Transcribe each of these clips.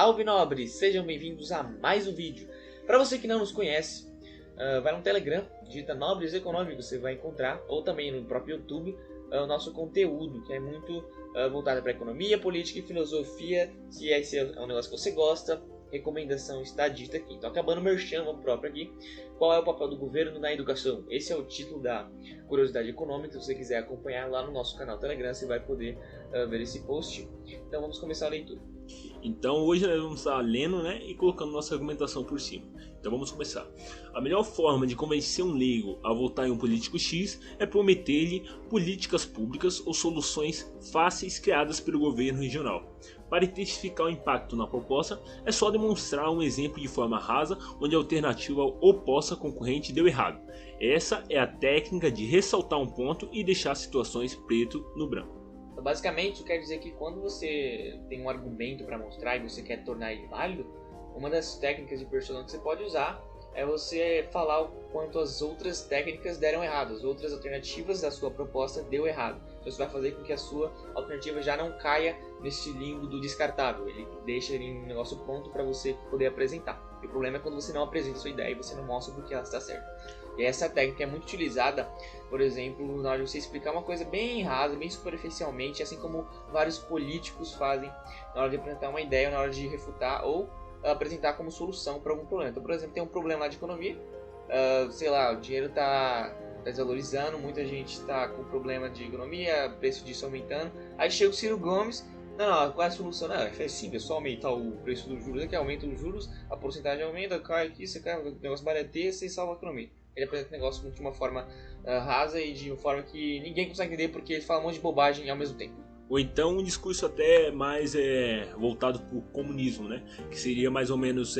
Salve nobres! Sejam bem-vindos a mais um vídeo. Para você que não nos conhece, vai no Telegram, digita Nobres Econômicos, você vai encontrar, ou também no próprio YouTube, o nosso conteúdo, que é muito voltado para economia, política e filosofia. Se esse é um negócio que você gosta, recomendação está dita aqui. Então, acabando o merchan, vamos próprio aqui. Qual é o papel do governo na educação? Esse é o título da Curiosidade Econômica. Se você quiser acompanhar lá no nosso canal Telegram, você vai poder ver esse post. Então, vamos começar a leitura. Então hoje nós vamos estar lendo, e colocando nossa argumentação por cima. Então vamos começar. A melhor forma de convencer um leigo a votar em um político X é prometer-lhe políticas públicas ou soluções fáceis criadas pelo governo regional. Para intensificar o impacto na proposta, é só demonstrar um exemplo de forma rasa onde a alternativa oposta concorrente deu errado. Essa é a técnica de ressaltar um ponto e deixar situações preto no branco. Então, basicamente, isso quer dizer que quando você tem um argumento para mostrar e você quer tornar ele válido, uma das técnicas de persuasão que você pode usar é você falar o quanto as outras técnicas deram errado, as outras alternativas da sua proposta deu errado. Então, isso vai fazer com que a sua alternativa já não caia nesse limbo do descartável. Ele deixa ele em um negócio pronto para você poder apresentar. E o problema é quando você não apresenta a sua ideia e você não mostra porque ela está certa. E essa técnica é muito utilizada, por exemplo, na hora de você explicar uma coisa bem rasa, bem superficialmente, assim como vários políticos fazem na hora de apresentar uma ideia, na hora de refutar ou apresentar como solução para algum problema. Então, por exemplo, tem um problema lá de economia, sei lá, o dinheiro está desvalorizando, muita gente está com problema de economia, preço disso aumentando. Aí chega o Ciro Gomes, não, qual é a solução? Não, é simples, é só aumentar o preço dos juros aqui, aumenta os juros, a porcentagem aumenta, cai aqui, você cai, o negócio barateia, você salva a economia. Ele apresenta o negócio de uma forma rasa e de uma forma que ninguém consegue entender porque ele fala um monte de bobagem ao mesmo tempo. Ou então um discurso até mais voltado para o comunismo, que seria mais ou menos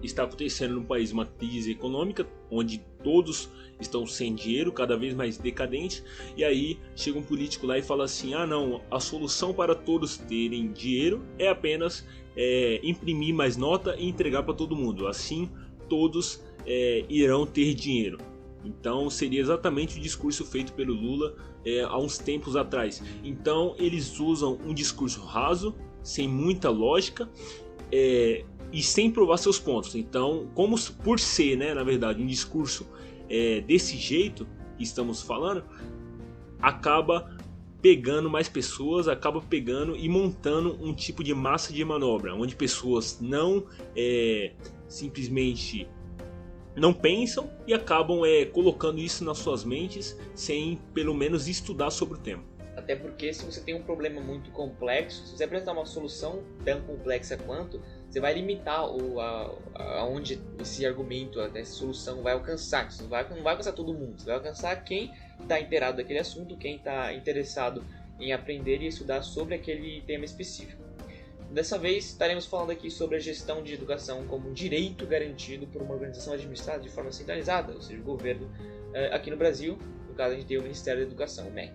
está acontecendo no país uma crise econômica onde todos estão sem dinheiro, cada vez mais decadentes, e aí chega um político lá e fala assim: ah não, a solução para todos terem dinheiro é apenas imprimir mais nota e entregar para todo mundo, assim todos irão ter dinheiro. Então seria exatamente o discurso feito pelo Lula há uns tempos atrás. Então eles usam um discurso raso, sem muita lógica e sem provar seus pontos. Então, como por ser, na verdade, um discurso desse jeito que estamos falando, acaba pegando mais pessoas, acaba pegando e montando um tipo de massa de manobra, onde pessoas não simplesmente não pensam e acabam colocando isso nas suas mentes sem pelo menos estudar sobre o tema. Até porque se você tem um problema muito complexo, se você apresentar uma solução tão complexa quanto, você vai limitar aonde esse argumento, essa solução vai alcançar. Você não vai alcançar todo mundo, você vai alcançar quem está inteirado daquele assunto, quem está interessado em aprender e estudar sobre aquele tema específico. Dessa vez estaremos falando aqui sobre a gestão de educação como um direito garantido por uma organização administrada de forma centralizada, ou seja, o governo aqui no Brasil. No caso, a gente tem o Ministério da Educação, o MEC.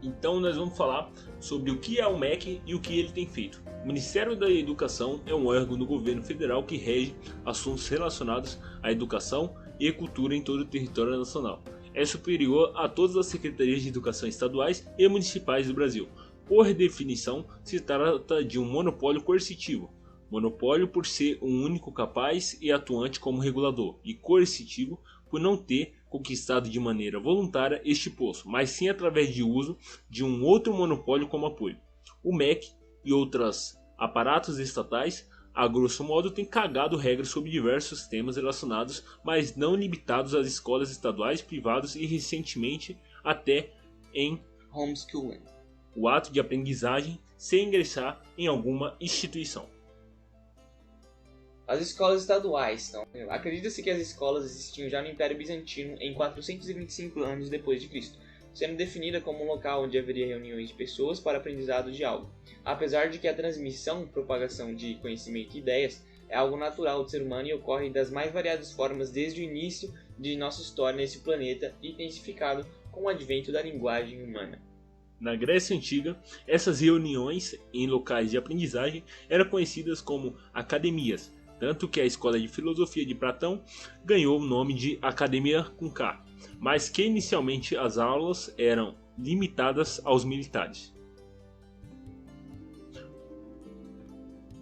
Então nós vamos falar sobre o que é o MEC e o que ele tem feito. O Ministério da Educação é um órgão do governo federal que rege assuntos relacionados à educação e cultura em todo o território nacional. É superior a todas as secretarias de educação estaduais e municipais do Brasil. Por definição, se trata de um monopólio coercitivo. Monopólio por ser um único capaz e atuante como regulador, e coercitivo por não ter conquistado de maneira voluntária este posto, mas sim através de uso de um outro monopólio como apoio. O MEC e outros aparatos estatais, a grosso modo, têm cagado regras sobre diversos temas relacionados, mas não limitados às escolas estaduais, privadas e recentemente até em homeschooling, o ato de aprendizagem sem ingressar em alguma instituição. As escolas estaduais. Então, acredita-se que as escolas existiam já no Império Bizantino em 425 anos depois de Cristo, sendo definida como um local onde haveria reuniões de pessoas para aprendizado de algo. Apesar de que a transmissão e propagação de conhecimento e ideias é algo natural do ser humano e ocorre das mais variadas formas desde o início de nossa história nesse planeta, intensificado com o advento da linguagem humana. Na Grécia Antiga, essas reuniões em locais de aprendizagem eram conhecidas como academias, tanto que a escola de filosofia de Platão ganhou o nome de Academia com K, mas que inicialmente as aulas eram limitadas aos militares.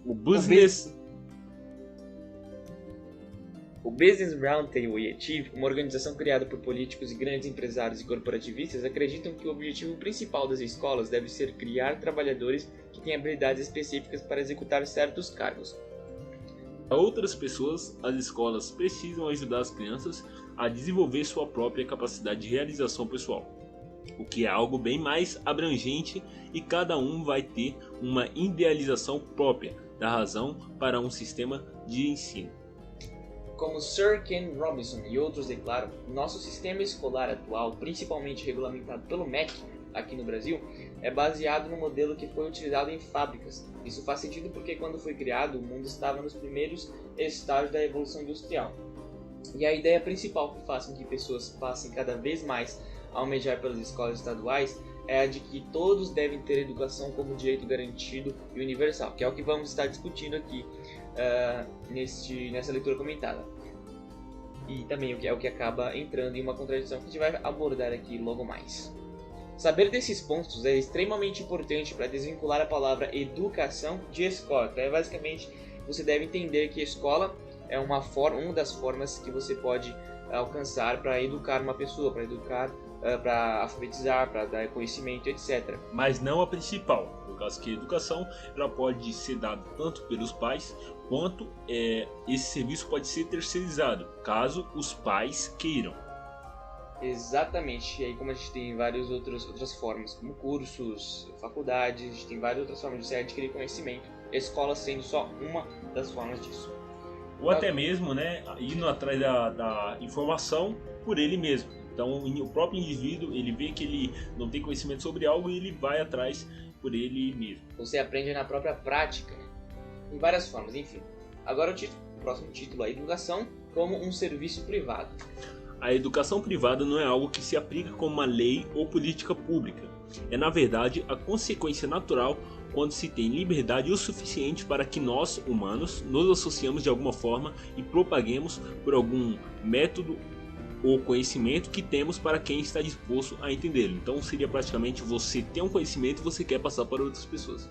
O Business Roundtable e Achieve, uma organização criada por políticos e grandes empresários e corporativistas, acreditam que o objetivo principal das escolas deve ser criar trabalhadores que têm habilidades específicas para executar certos cargos. Para outras pessoas, as escolas precisam ajudar as crianças a desenvolver sua própria capacidade de realização pessoal, o que é algo bem mais abrangente, e cada um vai ter uma idealização própria da razão para um sistema de ensino. Como Sir Ken Robinson e outros declaram, nosso sistema escolar atual, principalmente regulamentado pelo MEC aqui no Brasil, é baseado no modelo que foi utilizado em fábricas. Isso faz sentido porque quando foi criado, o mundo estava nos primeiros estágios da Revolução Industrial. E a ideia principal que faz com que pessoas passem cada vez mais a almejar pelas escolas estaduais é a de que todos devem ter educação como direito garantido e universal, que é o que vamos estar discutindo aqui nessa leitura comentada. E também é o que acaba entrando em uma contradição que a gente vai abordar aqui logo mais. Saber desses pontos é extremamente importante para desvincular a palavra educação de escola. Então, basicamente, você deve entender que escola é uma das formas que você pode alcançar para educar uma pessoa, para educar, para alfabetizar, para dar conhecimento, etc. Mas não a principal. No caso que a educação ela pode ser dada tanto pelos pais, quanto esse serviço pode ser terceirizado, caso os pais queiram. Exatamente, e aí como a gente tem várias outras formas, como cursos, faculdades, a gente tem várias outras formas de você adquirir conhecimento, a escola sendo só uma das formas disso. Ou até mesmo, né, indo atrás da informação por ele mesmo. Então o próprio indivíduo, ele vê que ele não tem conhecimento sobre algo e ele vai atrás por ele mesmo. Você aprende na própria prática, em várias formas, enfim. Agora o próximo título, a educação como um serviço privado. A educação privada não é algo que se aplica como uma lei ou política pública. É, na verdade, a consequência natural quando se tem liberdade o suficiente para que nós, humanos, nos associamos de alguma forma e propaguemos por algum método ou conhecimento que temos para quem está disposto a entendê-lo. Então seria praticamente você ter um conhecimento e você quer passar para outras pessoas.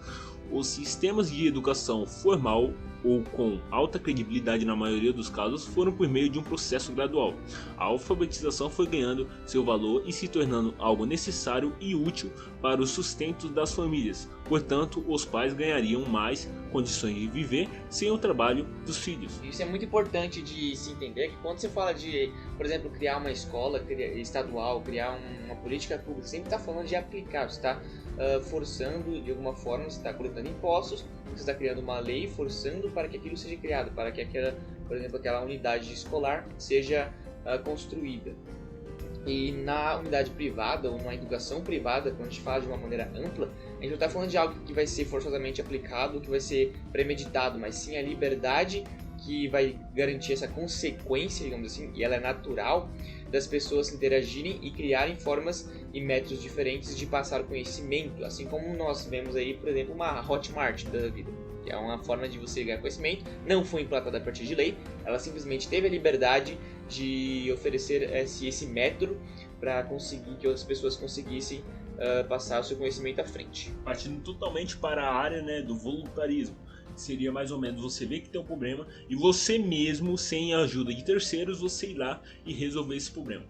Os sistemas de educação formal ou com alta credibilidade na maioria dos casos foram por meio de um processo gradual. A alfabetização foi ganhando seu valor e se tornando algo necessário e útil para o sustento das famílias. Portanto, os pais ganhariam mais condições de viver sem o trabalho dos filhos. Isso é muito importante de se entender, que quando você fala de, por exemplo, criar uma escola estadual, criar uma política pública, sempre está falando de aplicar, você está forçando de alguma forma, você está coletando impostos, você está criando uma lei forçando para que aquilo seja criado, para que por exemplo, aquela unidade escolar seja construída. E na unidade privada, ou na educação privada, quando a gente fala de uma maneira ampla, a gente não está falando de algo que vai ser forçosamente aplicado, que vai ser premeditado, mas sim a liberdade que vai garantir essa consequência, digamos assim, e ela é natural, das pessoas interagirem e criarem formas e métodos diferentes de passar conhecimento, assim como nós vemos aí, por exemplo, uma Hotmart da vida, que é uma forma de você ganhar conhecimento, não foi implantada a partir de lei, ela simplesmente teve a liberdade de oferecer esse método para conseguir que outras pessoas conseguissem passar o seu conhecimento à frente. Partindo totalmente para a área, né, do voluntarismo. Seria mais ou menos você ver que tem um problema e você mesmo, sem a ajuda de terceiros, você ir lá e resolver esse problema.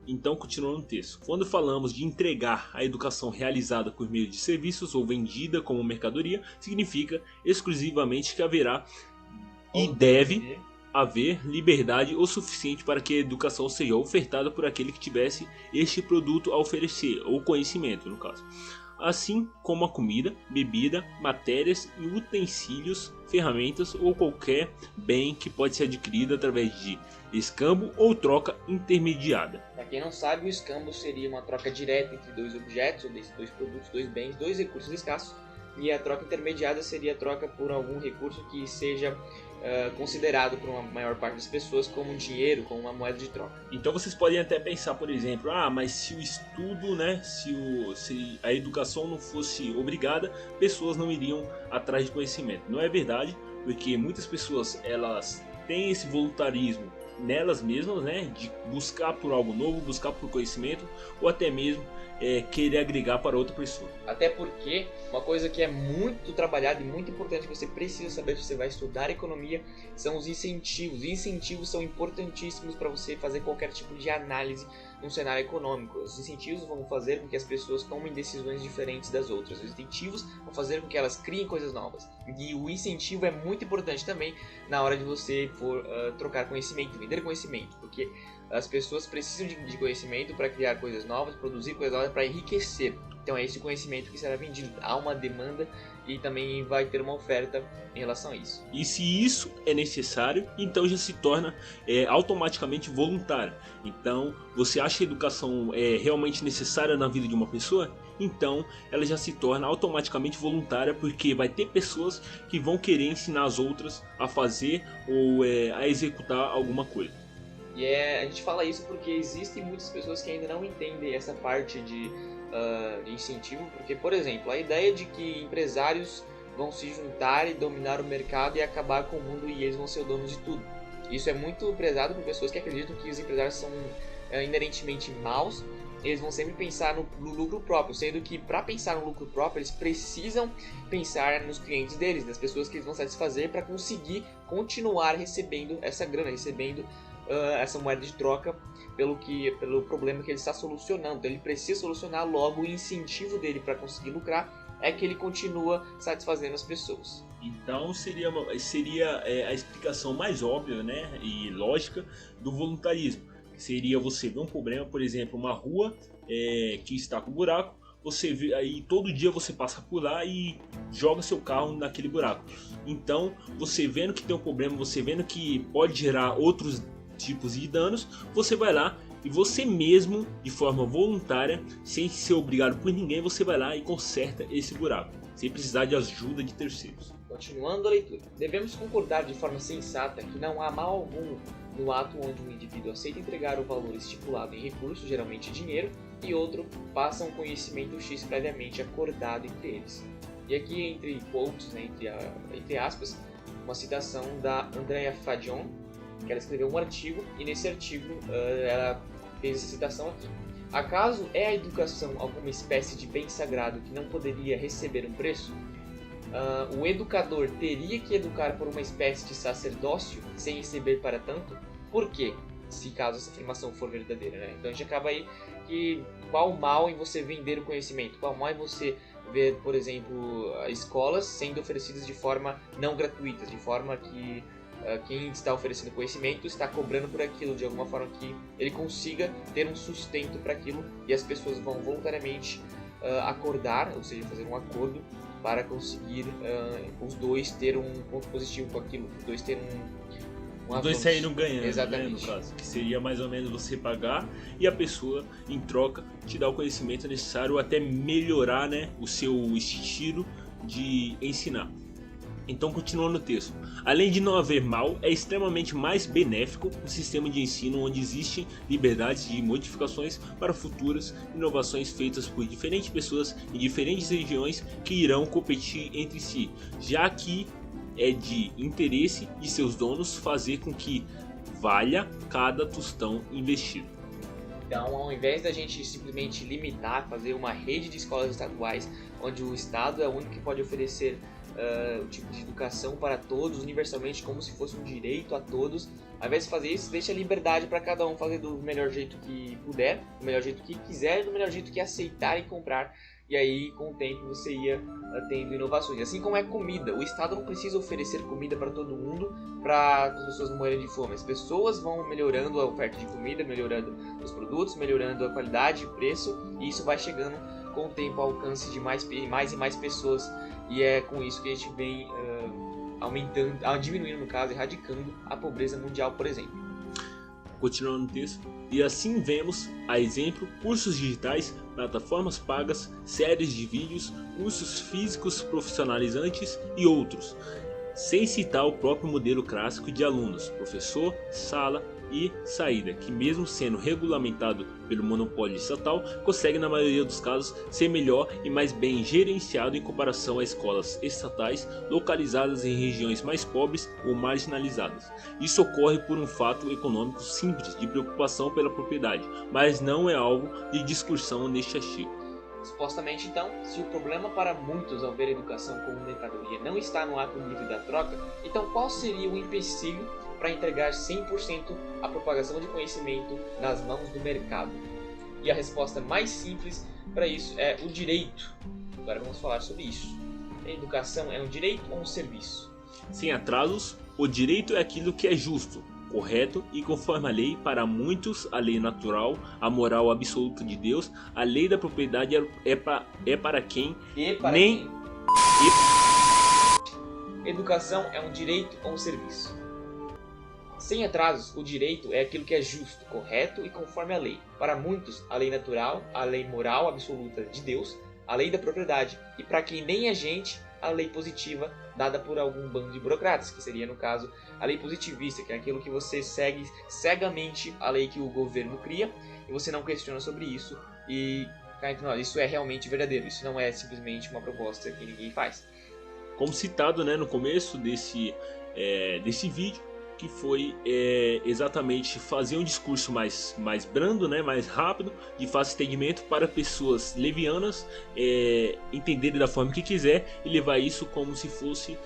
Então, continuando o texto. Quando falamos de entregar a educação realizada por meio de serviços ou vendida como mercadoria, significa exclusivamente que haverá e deve haver liberdade o suficiente para que a educação seja ofertada por aquele que tivesse este produto a oferecer, ou conhecimento no caso. Assim como a comida, bebida, matérias e utensílios, ferramentas ou qualquer bem que pode ser adquirido através de escambo ou troca intermediada. Para quem não sabe, o escambo seria uma troca direta entre dois objetos, ou dois produtos, dois bens, dois recursos escassos, e a troca intermediada seria a troca por algum recurso que seja considerado por uma maior parte das pessoas como um dinheiro, como uma moeda de troca. Então vocês podem até pensar, por exemplo, mas se o estudo, né, se a educação não fosse obrigada, pessoas não iriam atrás de conhecimento. Não é verdade, porque muitas pessoas elas têm esse voluntarismo nelas mesmas, né, de buscar por algo novo, buscar por conhecimento, ou até mesmo querer agregar para outra pessoa. Até porque uma coisa que é muito trabalhada e muito importante, você precisa saber se você vai estudar economia, são os incentivos. E incentivos são importantíssimos para você fazer qualquer tipo de análise num cenário econômico. Os incentivos vão fazer com que as pessoas tomem decisões diferentes das outras. Os incentivos vão fazer com que elas criem coisas novas. E o incentivo é muito importante também na hora de você for trocar conhecimento, vender conhecimento, porque as pessoas precisam de conhecimento para criar coisas novas, produzir coisas novas, para enriquecer. Então é esse conhecimento que será vendido. Há uma demanda e também vai ter uma oferta em relação a isso. E se isso é necessário, então já se torna automaticamente voluntário. Então, você acha a educação realmente necessária na vida de uma pessoa? Então, ela já se torna automaticamente voluntária, porque vai ter pessoas que vão querer ensinar as outras a fazer ou a executar alguma coisa. E a gente fala isso porque existem muitas pessoas que ainda não entendem essa parte de incentivo, porque, por exemplo, a ideia de que empresários vão se juntar e dominar o mercado e acabar com o mundo e eles vão ser donos de tudo. Isso é muito prezado por pessoas que acreditam que os empresários são inerentemente maus. Eles vão sempre pensar no lucro próprio, sendo que para pensar no lucro próprio eles precisam pensar nos clientes deles, nas pessoas que eles vão satisfazer para conseguir continuar recebendo essa grana, recebendo essa moeda de troca pelo problema que ele está solucionando. Então ele precisa solucionar, logo o incentivo dele para conseguir lucrar é que ele continua satisfazendo as pessoas. Então seria a explicação mais óbvia, né, e lógica do voluntarismo. Seria você ver um problema, por exemplo, uma rua que está com buraco, você vê, aí todo dia você passa por lá e joga seu carro naquele buraco. Então você vendo que tem um problema, você vendo que pode gerar outros tipos de danos, você vai lá e você mesmo, de forma voluntária, sem ser obrigado por ninguém, você vai lá e conserta esse buraco, sem precisar de ajuda de terceiros. Continuando a leitura, devemos concordar de forma sensata que não há mal algum no ato onde um indivíduo aceita entregar o valor estipulado em recursos, geralmente dinheiro, e outro passa um conhecimento X previamente acordado entre eles. E aqui entre quotes, né, entre aspas, uma citação da Andrea Fagion, que ela escreveu um artigo, e nesse artigo ela fez essa citação aqui. Acaso é a educação alguma espécie de bem sagrado que não poderia receber um preço? O educador teria que educar por uma espécie de sacerdócio sem receber para tanto? Por quê? Se caso essa afirmação for verdadeira, né? Então a gente acaba aí que qual o mal em você vender o conhecimento? Qual o mal em você ver, por exemplo, escolas sendo oferecidas de forma não gratuita, de forma que quem está oferecendo conhecimento está cobrando por aquilo de alguma forma que ele consiga ter um sustento para aquilo, e as pessoas vão voluntariamente acordar, ou seja, fazer um acordo para conseguir os dois ter um ponto positivo com aquilo, os dois terem os dois saíram ganhando, exatamente, né, no caso, que seria mais ou menos você pagar e a pessoa em troca te dar o conhecimento necessário ou até melhorar, né, o seu estilo de ensinar. Então, continuando o texto. Além de não haver mal, é extremamente mais benéfico um sistema de ensino onde existem liberdades de modificações para futuras inovações feitas por diferentes pessoas em diferentes regiões que irão competir entre si, já que é de interesse de seus donos fazer com que valha cada tostão investido. Então, ao invés da gente simplesmente limitar, fazer uma rede de escolas estaduais, onde o Estado é o único que pode oferecer o tipo de educação para todos, universalmente, como se fosse um direito a todos, ao invés de fazer isso, deixa a liberdade para cada um fazer do melhor jeito que puder, do melhor jeito que quiser, do melhor jeito que aceitar e comprar. E aí, com o tempo, você ia tendo inovações. Assim como é comida, o Estado não precisa oferecer comida para todo mundo para as pessoas não morrerem de fome. As pessoas vão melhorando a oferta de comida, melhorando os produtos, melhorando a qualidade, o preço, e isso vai chegando com o tempo ao alcance de mais e mais pessoas. E é com isso que a gente vem diminuindo, no caso, erradicando a pobreza mundial, por exemplo. Continuando no texto. E assim vemos, a exemplo, cursos digitais, plataformas pagas, séries de vídeos, cursos físicos profissionalizantes e outros. sem citar o próprio modelo clássico de alunos, professor, sala e saída, que mesmo sendo regulamentado pelo monopólio estatal, consegue na maioria dos casos ser melhor e mais bem gerenciado em comparação a escolas estatais localizadas em regiões mais pobres ou marginalizadas. Isso ocorre por um fato econômico simples de preocupação pela propriedade, mas não é alvo de discussão neste artigo. Supostamente, então, se o problema para muitos ao ver a educação como mercadoria não está no ato livre da troca, então qual seria o empecilho para entregar 100% a propagação de conhecimento nas mãos do mercado? E a resposta mais simples para isso é o direito. Agora vamos falar sobre isso. A educação é um direito ou um serviço? Sem atrasos, o direito é aquilo que é justo, correto e conforme a lei. Para muitos, a lei natural, a moral absoluta de Deus, a lei da propriedade é para quem nem... Educação é um direito ou um serviço? Sem atrasos, o direito é aquilo que é justo, correto e conforme a lei. Para muitos, a lei natural, a lei moral absoluta de Deus, a lei da propriedade e para quem nem é gente, a lei positiva dada por algum bando de burocratas, que seria no caso a lei positivista, que é aquilo que você segue cegamente a lei que o governo cria e você não questiona sobre isso e cá entre nós, isso é realmente verdadeiro, isso não é simplesmente uma proposta que ninguém faz. Como citado, no começo desse vídeo, que foi exatamente fazer um discurso mais brando, mais rápido, de fácil entendimento para pessoas levianas entenderem da forma que quiser e levar isso como se fosse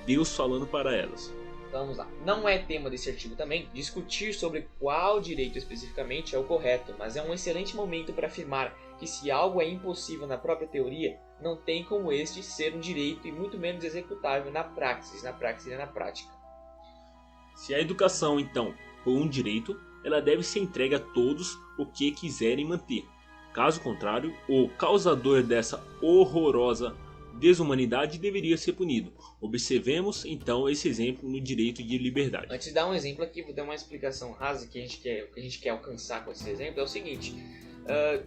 Deus falando para elas. Vamos lá. Não é tema desse artigo também discutir sobre qual direito especificamente é o correto, mas é um excelente momento para afirmar que se algo é impossível na própria teoria, não tem como este ser um direito e muito menos executável na praxis e na prática. Se a educação, então, for um direito, ela deve ser entregue a todos o que quiserem manter. Caso contrário, o causador dessa horrorosa desumanidade deveria ser punido. Observemos, então, esse exemplo no direito de liberdade. Antes de dar um exemplo aqui, vou dar uma explicação rasa que a gente quer alcançar com esse exemplo. É o seguinte,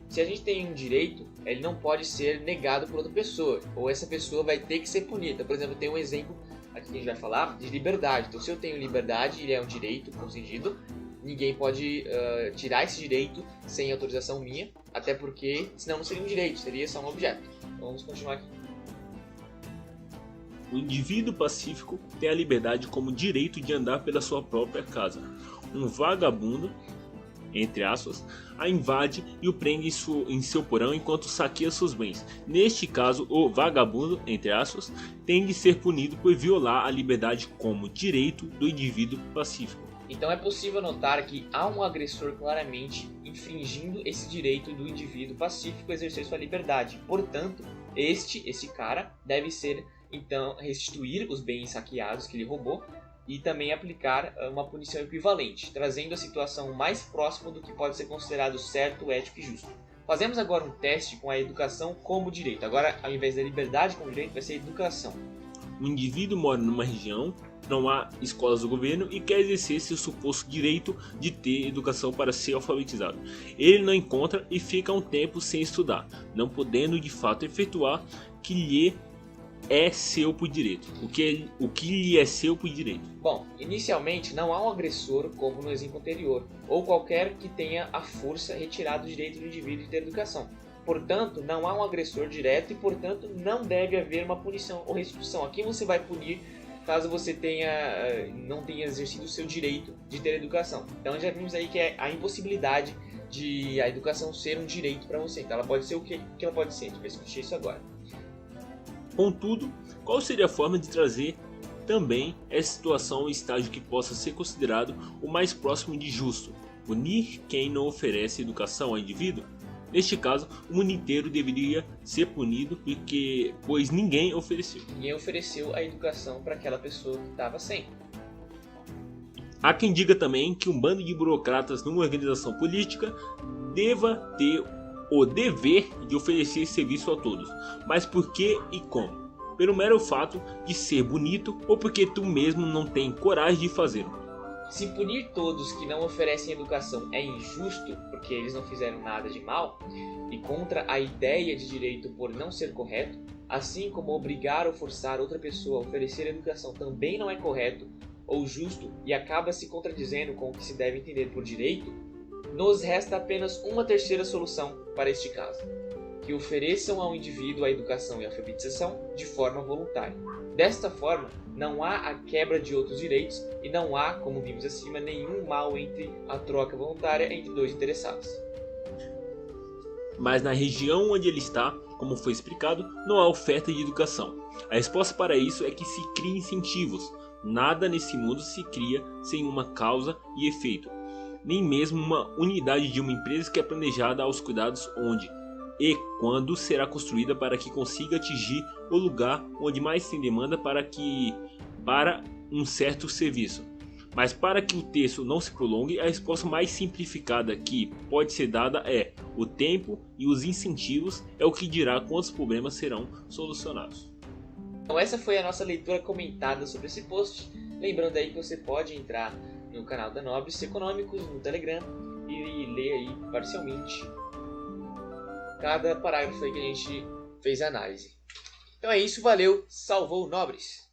se a gente tem um direito, ele não pode ser negado por outra pessoa, ou essa pessoa vai ter que ser punida. Por exemplo, tem um exemplo aqui que a gente vai falar de liberdade. Então, se eu tenho liberdade, ele é um direito concedido, ninguém pode tirar esse direito sem autorização minha, até porque senão não seria um direito, seria só um objeto. Então, vamos continuar aqui. O indivíduo pacífico tem a liberdade como direito de andar pela sua própria casa. Um vagabundo, entre aspas, a invade e o prende em seu porão enquanto saqueia seus bens. Neste caso, o vagabundo, entre aspas, tem de ser punido por violar a liberdade como direito do indivíduo pacífico. Então é possível notar que há um agressor claramente infringindo esse direito do indivíduo pacífico a exercer sua liberdade. Portanto, esse cara deve ser, então, restituir os bens saqueados que ele roubou e também aplicar uma punição equivalente, trazendo a situação mais próxima do que pode ser considerado certo, ético e justo. Fazemos agora um teste com a educação como direito. Agora, ao invés da liberdade como direito, vai ser educação. O indivíduo mora numa região, não há escolas do governo e quer exercer seu suposto direito de ter educação para ser alfabetizado. Ele não encontra e fica um tempo sem estudar, não podendo de fato efetuar que lhe é seu por direito. O que lhe é seu por direito? Bom, inicialmente não há um agressor como no exemplo anterior, ou qualquer que tenha a força retirado o direito do indivíduo de ter educação. Portanto, não há um agressor direto e, portanto, não deve haver uma punição ou restituição. A quem você vai punir caso você não tenha exercido o seu direito de ter educação? Então já vimos aí que é a impossibilidade de a educação ser um direito para você. Então ela pode ser o que ela pode ser. A gente vai discutir isso agora. Contudo, qual seria a forma de trazer também essa situação ao estágio que possa ser considerado o mais próximo de justo? Punir quem não oferece educação ao indivíduo? Neste caso, o mundo inteiro deveria ser punido pois ninguém ofereceu. Ninguém ofereceu a educação para aquela pessoa que estava sem. Há quem diga também que um bando de burocratas numa organização política deva ter o dever de oferecer serviço a todos. Mas por que e como? Pelo mero fato de ser bonito ou porque tu mesmo não tem coragem de fazê-lo? Se punir todos que não oferecem educação é injusto, porque eles não fizeram nada de mal, e contra a ideia de direito por não ser correto, assim como obrigar ou forçar outra pessoa a oferecer educação também não é correto ou justo e acaba se contradizendo com o que se deve entender por direito, nos resta apenas uma terceira solução para este caso: que ofereçam ao indivíduo a educação e a alfabetização de forma voluntária. Desta forma, não há a quebra de outros direitos e não há, como vimos acima, nenhum mal entre a troca voluntária entre dois interessados. Mas na região onde ele está, como foi explicado, não há oferta de educação. A resposta para isso é que se cria incentivos. Nada nesse mundo se cria sem uma causa e efeito. Nem mesmo uma unidade de uma empresa que é planejada aos cuidados onde e quando será construída para que consiga atingir o lugar onde mais tem demanda para um certo serviço. Mas para que o texto não se prolongue, a resposta mais simplificada que pode ser dada é: o tempo e os incentivos é o que dirá quantos problemas serão solucionados. Então essa foi a nossa leitura comentada sobre esse post. Lembrando aí que você pode entrar no canal da Nobres Econômicos no Telegram e ler aí parcialmente cada parágrafo aí que a gente fez a análise. Então é isso, valeu, salvou Nobres!